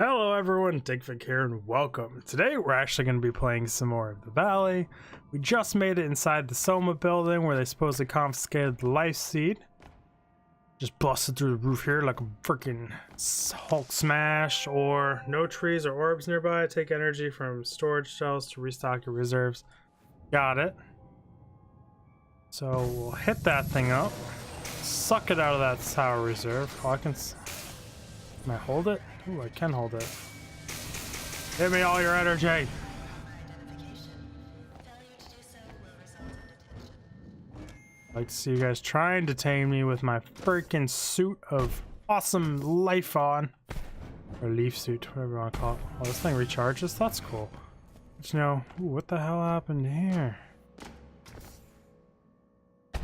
Hello everyone, Digfig here and welcome. Today we're actually going to be playing some more of the Valley. We just made it inside the Soma building where they supposedly confiscated the life seed. Just busted through the roof here like a freaking Hulk smash. Or no trees or orbs nearby. Take energy from storage shells to restock your reserves. Got it. So we'll hit that thing up. Suck it out of that tower reserve. Oh, can I hold it? Ooh, I can hold it. Give me all your energy. I like to see you guys trying to tame me with my freaking suit of awesome life on. Or leaf suit, whatever you want to call it. Oh, this thing recharges? That's cool. But you know, ooh, what the hell happened here?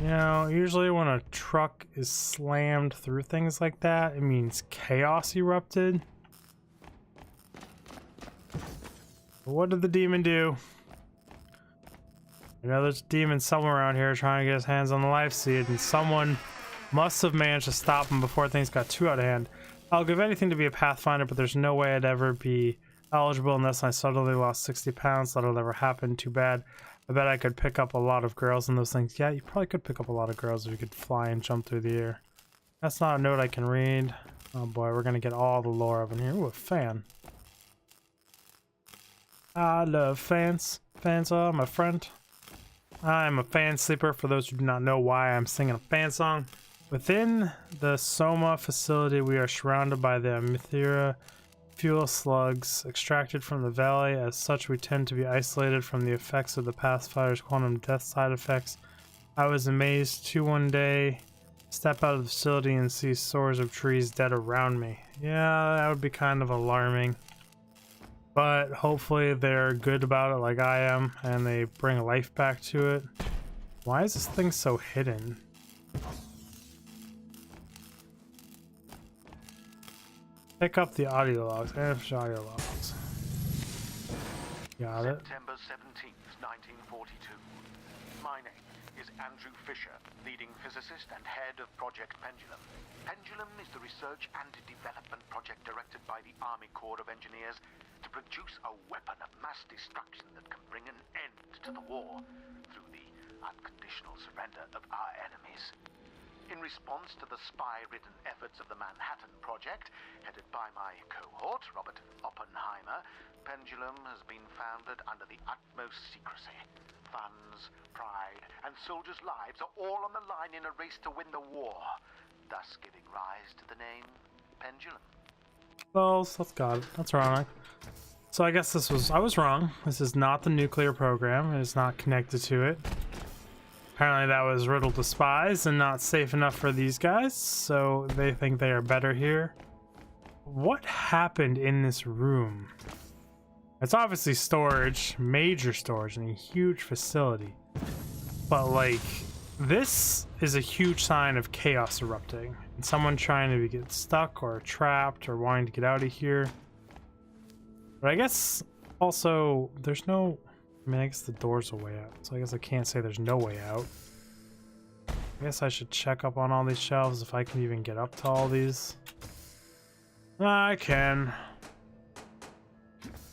You know, usually when a truck is slammed through things like that, it means chaos erupted. But what did the demon do? You know, there's a demon somewhere around here trying to get his hands on the life seed, and someone must have managed to stop him before things got too out of hand. I'll give anything to be a Pathfinder, but there's no way I'd ever be eligible unless I suddenly lost 60 pounds. That'll never happen. Too bad. I bet I could pick up a lot of girls in those things. Yeah, you probably could pick up a lot of girls if you could fly and jump through the air. That's not a note I can read. Oh boy, we're gonna get all the lore up in here. Ooh, a fan. I love fans. Fans are my friend. I'm a fan sleeper, for those who do not know why I'm singing a fan song. Within the Soma facility, we are surrounded by the Amithira fuel slugs extracted from the valley. As such, we tend to be isolated from the effects of the Pathfinder's quantum death side effects. I was amazed to one day step out of the facility and see scores of trees dead around me. Yeah, that would be kind of alarming. But hopefully they're good about it like I am, and they bring life back to it. Why is this thing so hidden? Pick up the audio logs. Audio logs. Got it. September 17th, 1942. My name is Andrew Fisher, leading physicist and head of Project Pendulum. Pendulum is the research and development project directed by the Army Corps of Engineers to produce a weapon of mass destruction that can bring an end to the war through the unconditional surrender of our enemies. In response to the spy-ridden efforts of the Manhattan Project, headed by my cohort, Robert Oppenheimer, Pendulum has been founded under the utmost secrecy. Funds, pride, and soldiers' lives are all on the line in a race to win the war, thus giving rise to the name Pendulum. Well, that's got it. That's wrong. So I guess I was wrong. This is not the nuclear program. It is not connected to it. Apparently that was riddled with spies and not safe enough for these guys, so they think they are better here. What happened in this room? It's obviously storage, major storage in a huge facility. But like, this is a huge sign of chaos erupting. And someone trying to get stuck or trapped or wanting to get out of here. But I guess also there's no... I mean, I guess the door's a way out, so I guess I can't say there's no way out. I guess I should check up on all these shelves if I can even get up to all these. I can.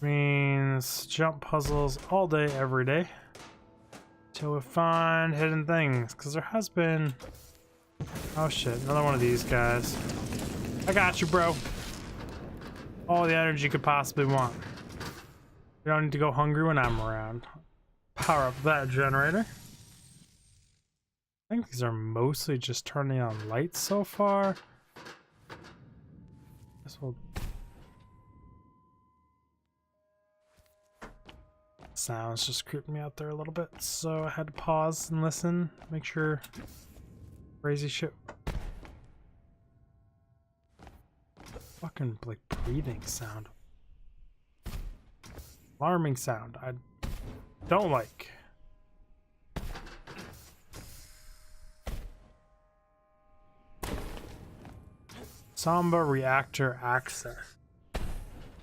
Means jump puzzles all day, every day. Till we find hidden things, because there has been... Oh shit, another one of these guys. I got you, bro. All the energy you could possibly want. You don't need to go hungry when I'm around. Power up that generator. I think these are mostly just turning on lights so far. This will... Sounds just creeped me out there a little bit, so I had to pause and listen, make sure crazy shit. Fucking like breathing sound. Alarming sound I don't like. Samba reactor access. Is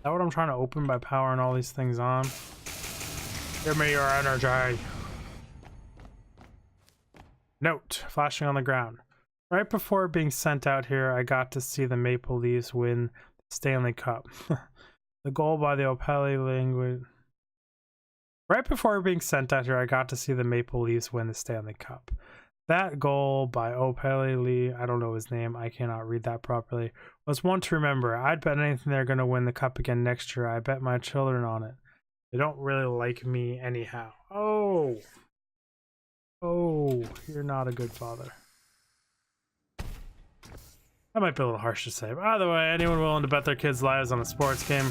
that what I'm trying to open by powering all these things on? Give me your energy. Note, flashing on the ground. Right before being sent out here, I got to see the Maple Leafs win the Stanley Cup. The goal by the Opeli language. Right before being sent out here, I got to see the Maple Leafs win the Stanley Cup. That goal by Opeli Lee, I don't know his name, I cannot read that properly, was one to remember. I'd bet anything they're going to win the cup again next year. I bet my children on it. They don't really like me anyhow. Oh, you're not a good father. That might be a little harsh to say. By the way, anyone willing to bet their kids' lives on a sports game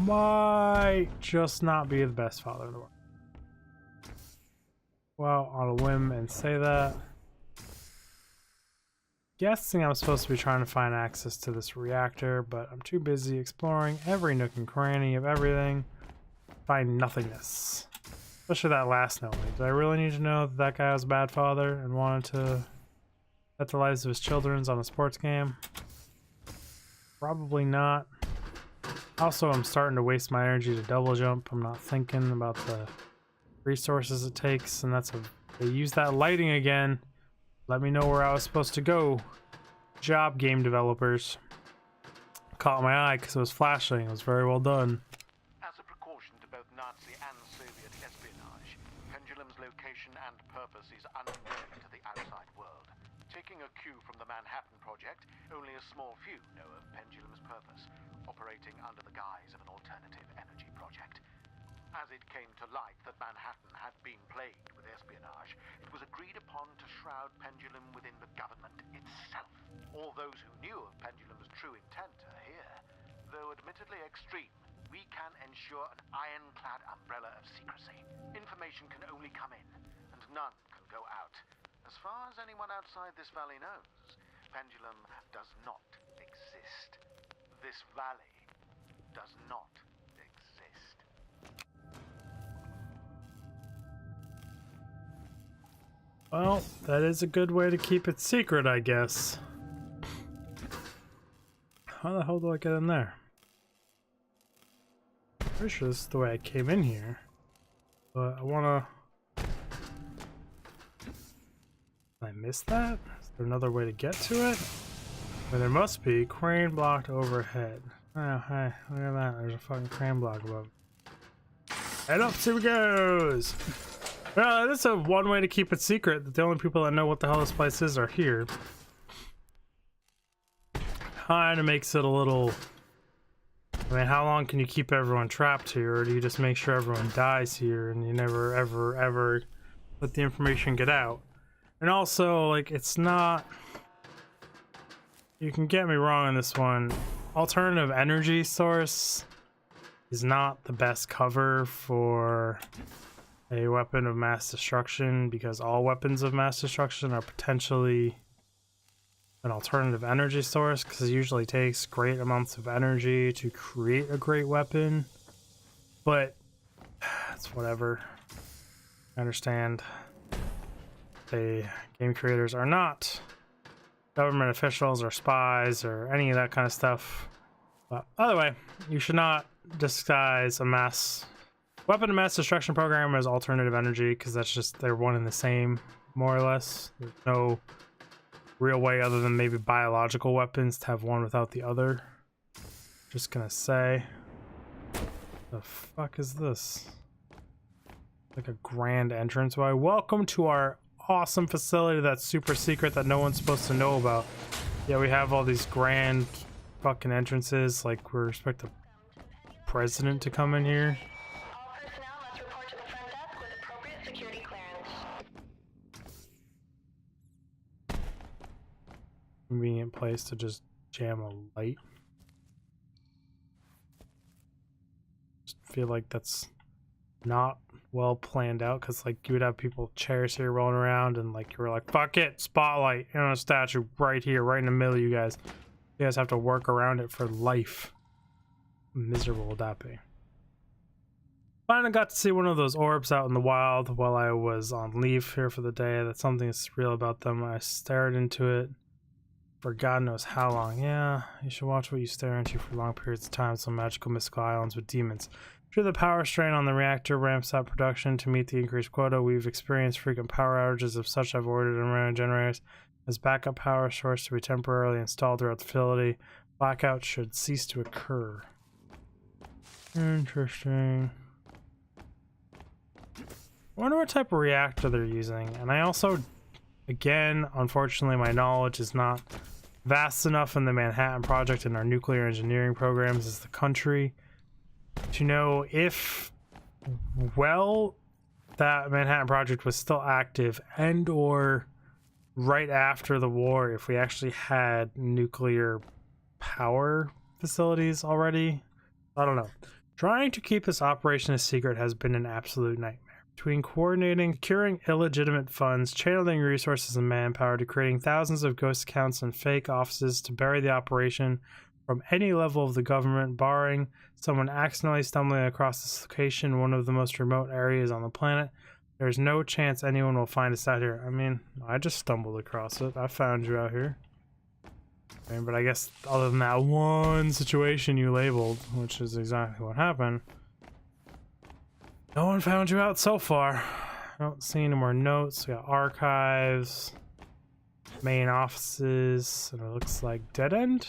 might just not be the best father in the world. Well, on a whim and say that. Guessing I'm supposed to be trying to find access to this reactor, but I'm too busy exploring every nook and cranny of everything. Find nothingness. Especially that last note. Like, did I really need to know that that guy was a bad father and wanted to bet the lives of his children on a sports game? Probably not. Also, I'm starting to waste my energy to double jump. I'm not thinking about the resources it takes, and they use that lighting again. Let me know where I was supposed to go. Job, game developers. Caught my eye because it was flashing. It was very well done. As a precaution to both Nazi and Soviet espionage, Pendulum's location and purpose is unknown to the outside world. Taking a cue from the Manhattan Project, only a small few know of Pendulum's purpose, operating under the guise of an alternative energy project. As it came to light that Manhattan had been plagued with espionage, it was agreed upon to shroud Pendulum within the government itself. All those who knew of Pendulum's true intent are here. Though admittedly extreme, we can ensure an ironclad umbrella of secrecy. Information can only come in, and none can go out. As far as anyone outside this valley knows, Pendulum does not exist. This valley does not exist. Well, that is a good way to keep it secret, I guess. How the hell do I get in there? Pretty sure this is the way I came in here. But I wanna... Did I miss that? Is there another way to get to it? Well, there must be. Crane blocked overhead. Oh, hey, look at that. There's a fucking crane block above. Head up, see where it goes! Well, this is one way to keep it secret, that the only people that know what the hell this place is are here. Kinda makes it a little... I mean, how long can you keep everyone trapped here, or do you just make sure everyone dies here and you never, ever let the information get out? And also, like, it's not... You can get me wrong on this one. Alternative energy source is not the best cover for a weapon of mass destruction, because all weapons of mass destruction are potentially an alternative energy source, because it usually takes great amounts of energy to create a great weapon. But it's whatever. I understand the game creators are not government officials or spies or any of that kind of stuff. But either way, you should not disguise a weapon of mass destruction program as alternative energy, because that's just, they're one and the same, more or less. There's no real way other than maybe biological weapons to have one without the other. Just gonna say. The fuck is this? Like a grand entranceway. Welcome to our awesome facility that's super secret that no one's supposed to know about. Yeah, we have all these grand fucking entrances, like we expect the president to come in here. All personnel must report to the front desk with appropriate security clearance. Convenient place to just jam a light. Just feel like that's not well planned out, because like you would have people chairs here rolling around and like you were like, fuck it, spotlight, you know, a statue right here, right in the middle of you guys. You guys have to work around it for life. Miserable would that be? Finally got to see one of those orbs out in the wild while I was on leave here for the day. That's something surreal about them. I stared into it for God knows how long. Yeah, you should watch what you stare into for long periods of time. Some magical mystical islands with demons. Due to the power strain on the reactor ramps up production to meet the increased quota, we've experienced frequent power outages. Of such, I've ordered and generators as backup power source to be temporarily installed throughout the facility. Blackouts should cease to occur. Interesting. I wonder what type of reactor they're using. And I also, again, unfortunately, my knowledge is not vast enough in the Manhattan Project and our nuclear engineering programs as the country to know if, well, that Manhattan Project was still active and or right after the war, if we actually had nuclear power facilities already. I don't know. Trying to keep this operation a secret has been an absolute nightmare. Between coordinating, securing illegitimate funds, channeling resources and manpower, to creating thousands of ghost accounts and fake offices to bury the operation from any level of the government, barring someone accidentally stumbling across this location, one of the most remote areas on the planet, there's no chance anyone will find us out here. I mean, I just stumbled across it. I found you out here. Okay, but I guess other than that one situation you labeled, which is exactly what happened, no one found you out so far. I don't see any more notes. We got archives, main offices, and it looks like dead end.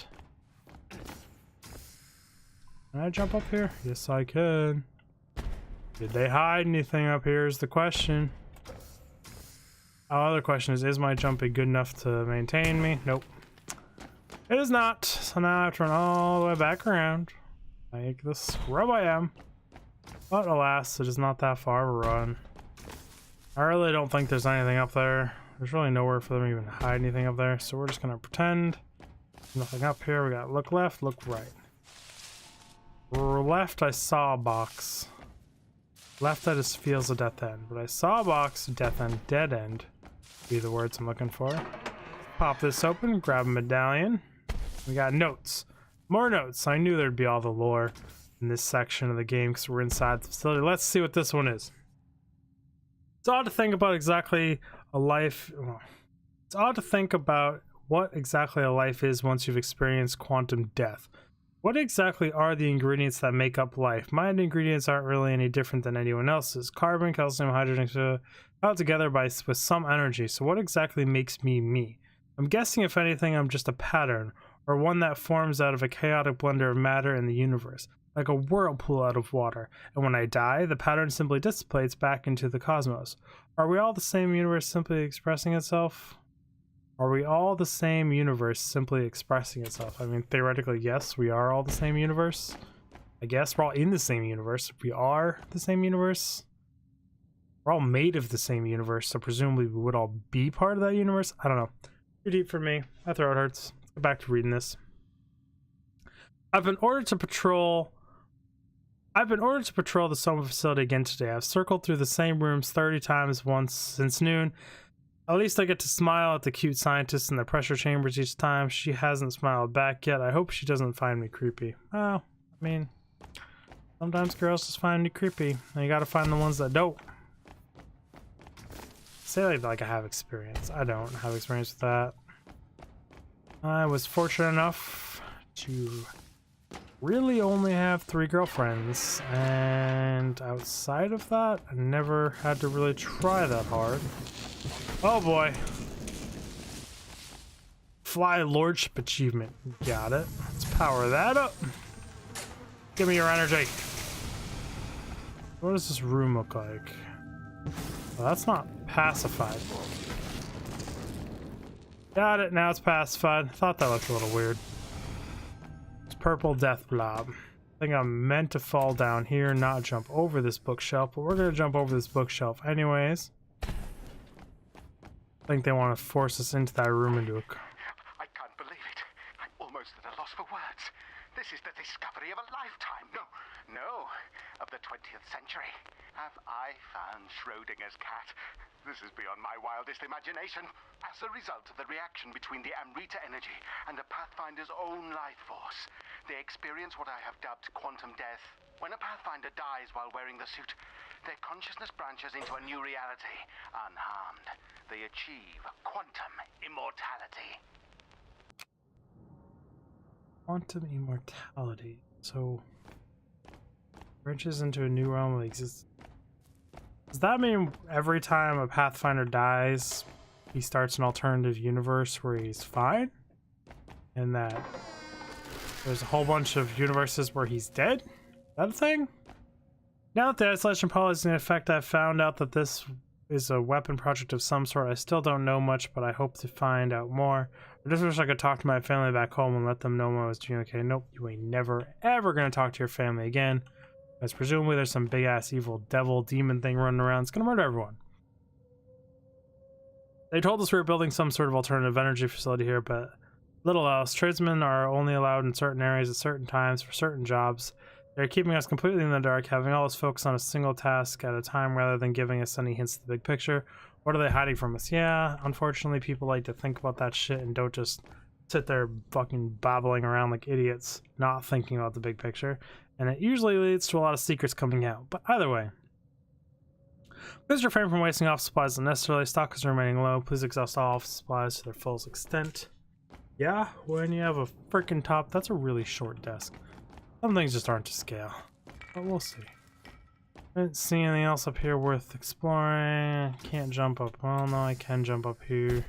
Can I jump up here? Yes, I can. Did they hide anything up here is the question. Our other question is my jumping good enough to maintain me? Nope. It is not. So now I have to run all the way back around. Like the scrub I am. But alas, it is not that far of a run. I really don't think there's anything up there. There's really nowhere for them even to hide anything up there. So we're just gonna pretend. Nothing up here. We got look left, look right. Left, I saw a box. Left, that just feels a death end. But I saw a box, death end, dead end. Be the words I'm looking for. Pop this open, grab a medallion. We got notes. More notes. I knew there'd be all the lore in this section of the game because we're inside the facility. Let's see what this one is. It's odd to think about exactly a life. Well, it's odd to think about what exactly a life is once you've experienced quantum death. What exactly are the ingredients that make up life? My ingredients aren't really any different than anyone else's. Carbon, calcium, hydrogen, held together with some energy. So what exactly makes me me? I'm guessing, if anything, I'm just a pattern, or one that forms out of a chaotic blender of matter in the universe, like a whirlpool out of water. And when I die, the pattern simply dissipates back into the cosmos. Are we all the same universe simply expressing itself? Are we all the same universe simply expressing itself? I mean, theoretically, yes, we are all the same universe. I guess we're all in the same universe. We are the same universe. We're all made of the same universe, so presumably we would all be part of that universe. I don't know. Too deep for me. My throat hurts. Let's go back to reading this. I've been ordered to patrol the Soma facility again today. I've circled through the same rooms 30 times once since noon. At least I get to smile at the cute scientist in the pressure chambers each time. She hasn't smiled back yet. I hope she doesn't find me creepy. Well, I mean, sometimes girls just find me creepy, and you gotta find the ones that don't. Say like I have experience. I don't have experience with that. I was fortunate enough to really only have 3 girlfriends, and outside of that, I never had to really try that hard. Oh boy. Fly Lordship achievement. Got it. Let's power that up. Give me your energy. What does this room look like? Well, that's not pacified. Got it. Now it's pacified. Thought that looked a little weird. It's purple death blob. I think I'm meant to fall down here, not jump over this bookshelf, but we're going to jump over this bookshelf anyways. I think they want to force us into that room into a... I can't believe it. I'm almost at a loss for words. This is the discovery of a lifetime. No, of the 20th century. Have I found Schrodinger's cat? This is beyond my wildest imagination. As a result of the reaction between the Amrita energy and the Pathfinder's own life force, they experience what I have dubbed quantum death. When a Pathfinder dies while wearing the suit, their consciousness branches into a new reality, unharmed. They achieve quantum immortality. Quantum immortality. So, branches into a new realm of existence. Does that mean every time a Pathfinder dies, he starts an alternative universe where he's fine? And that there's a whole bunch of universes where he's dead? that a thing? Now that the isolation policy is in effect, I've found out that this is a weapon project of some sort. I still don't know much, but I hope to find out more. I just wish I could talk to my family back home and let them know I was doing okay. Nope, you ain't never, ever gonna talk to your family again. Because presumably there's some big-ass evil devil demon thing running around. It's gonna murder everyone. They told us we were building some sort of alternative energy facility here, but little else. Tradesmen are only allowed in certain areas at certain times for certain jobs. They're keeping us completely in the dark, having all us focus on a single task at a time rather than giving us any hints to the big picture. What are they hiding from us? Yeah, unfortunately, people like to think about that shit and don't just sit there fucking babbling around like idiots, not thinking about the big picture. And it usually leads to a lot of secrets coming out. But either way, please refrain from wasting office supplies unnecessarily. Stock is remaining low. Please exhaust all office supplies to their fullest extent. Yeah, when you have a freaking top, that's a really short desk. Some things just aren't to scale, but we'll see. I didn't see anything else up here worth exploring. Can't jump up. Well, no, I can jump up here.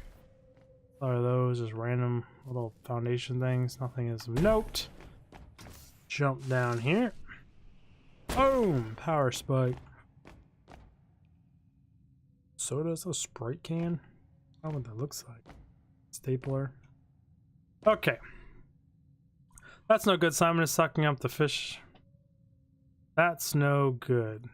What are those? Just random little foundation things. Nothing is of note. Jump down here. Boom! Power spike. So does a Sprite can? I don't know what that looks like. Stapler. Okay. That's no good. Simon is sucking up the fish. That's no good.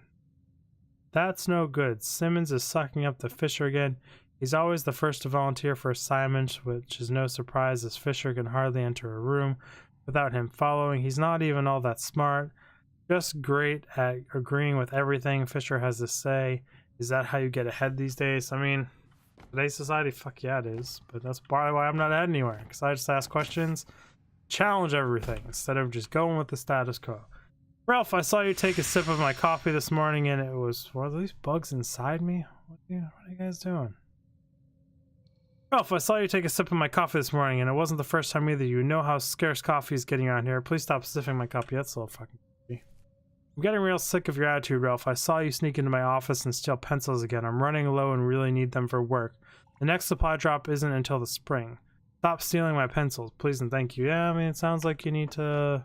That's no good. Simmons is sucking up the Fisher again. He's always the first to volunteer for assignments, which is no surprise as Fisher can hardly enter a room without him following. He's not even all that smart. Just great at agreeing with everything Fisher has to say. Is that how you get ahead these days? I mean, today's society, fuck yeah it is. But that's probably why I'm not ahead anywhere. Because I just ask questions, challenge everything, instead of just going with the status quo. Ralph, I saw you take a sip of my coffee this morning and it was... Were these bugs inside me? What are you guys doing? Ralph, I saw you take a sip of my coffee this morning and it wasn't the first time either. You know how scarce coffee is getting around here. Please stop sniffing my coffee. That's a little fucking creepy. I'm getting real sick of your attitude, Ralph. I saw you sneak into my office and steal pencils again. I'm running low and really need them for work. The next supply drop isn't until the spring. Stop stealing my pencils, please and thank you. Yeah, I mean, it sounds like you need to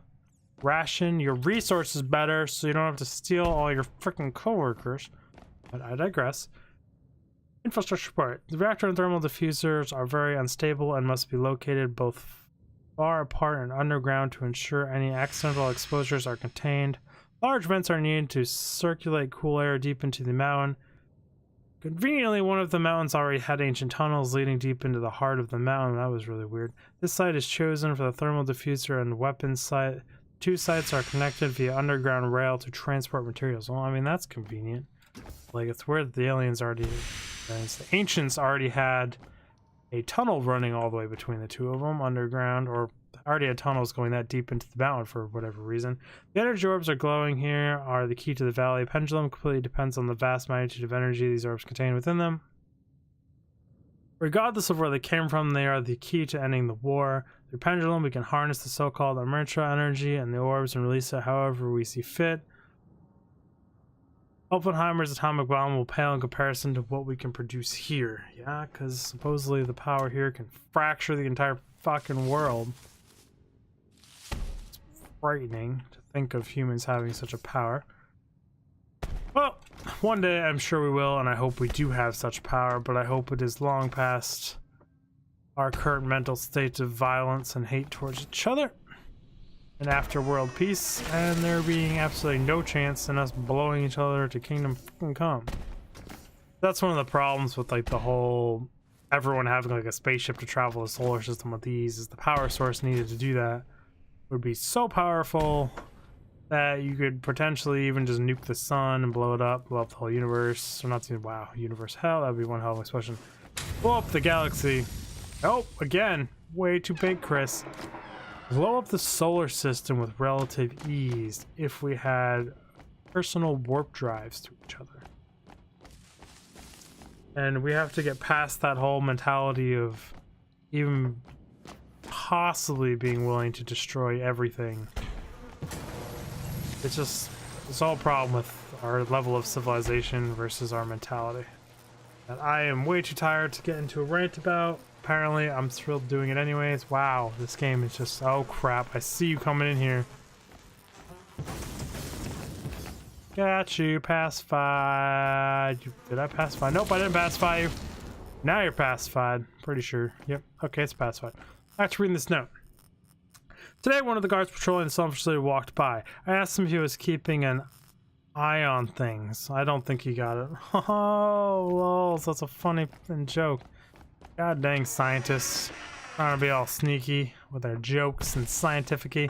ration your resources better so you don't have to steal all your freaking coworkers. But I digress. Infrastructure part. The reactor and thermal diffusers are very unstable and must be located both far apart and underground to ensure any accidental exposures are contained. Large vents are needed to circulate cool air deep into the mountain. Conveniently, one of the mountains already had ancient tunnels leading deep into the heart of the mountain. That was really weird. This site is chosen for the thermal diffuser and weapons site. Two sites are connected via underground rail to transport materials. Well, I mean, that's convenient. Like, it's where the aliens already... The ancients already had a tunnel running all the way between the two of them, underground, or already had tunnels going that deep into the mountain for whatever reason. The energy orbs are glowing here, are the key to the valley. Pendulum completely depends on the vast magnitude of energy these orbs contain within them. Regardless of where they came from, they are the key to ending the war. Through Pendulum, we can harness the so-called Emertra energy and the orbs and release it however we see fit. Oppenheimer's atomic bomb will pale in comparison to what we can produce here. Yeah, because supposedly the power here can fracture the entire fucking world. It's frightening to think of humans having such a power. Well, one day I'm sure we will, and I hope we do have such power, but I hope it is long past our current mental state of violence and hate towards each other. And after world peace, and there being absolutely no chance in us blowing each other to kingdom fucking come. That's one of the problems with like the whole everyone having like a spaceship to travel the solar system with these, is the power source needed to do that would be so powerful that you could potentially even just nuke the sun and blow it up, blow up the whole universe. Or not to, wow, universe, hell, that'd be one hell of an expression. Blow up the galaxy. Oh, again, way too big, Chris. Blow up the solar system with relative ease if we had personal warp drives to each other. And we have to get past that whole mentality of even possibly being willing to destroy everything. It's all a problem with our level of civilization versus our mentality that I am way too tired to get into a rant about. Apparently, I'm still doing it anyways. Wow, this game is just... Oh, crap. I see you coming in here. Got you. Pacified. Did I pacify? Nope, I didn't pacify you. Now you're pacified. Pretty sure. Yep. Okay, it's pacified. After reading this note. Today, one of the guards patrolling the Sun facility walked by. I asked him if he was keeping an eye on things. I don't think he got it. Oh, lol, that's a funny joke. God dang scientists. Trying to be all sneaky with their jokes and scientific-y.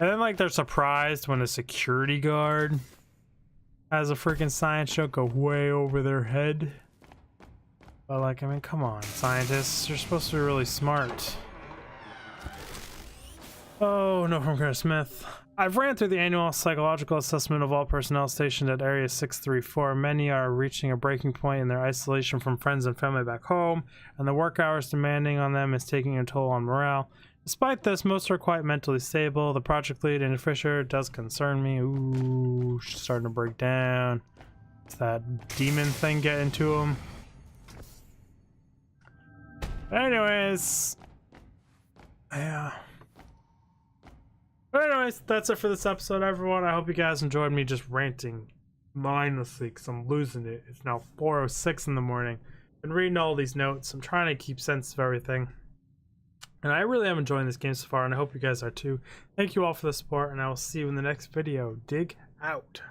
And then, like, they're surprised when a security guard has a freaking science joke go way over their head. But, like, I mean, come on, scientists. You're supposed to be really smart. Oh, no, from Chris Smith. I've ran through the annual psychological assessment of all personnel stationed at Area 634. Many are reaching a breaking point in their isolation from friends and family back home, and the work hours demanding on them is taking a toll on morale. Despite this, most are quite mentally stable. The project lead, Andy Fisher, does concern me. Ooh, she's starting to break down. It's that demon thing getting to him. Anyways. Yeah. But anyways, that's it for this episode, everyone. I hope you guys enjoyed me just ranting mindlessly because I'm losing it. It's now 4:06 in the morning. Been reading all these notes. I'm trying to keep sense of everything. And I really am enjoying this game so far, and I hope you guys are too. Thank you all for the support, and I will see you in the next video. Dig out.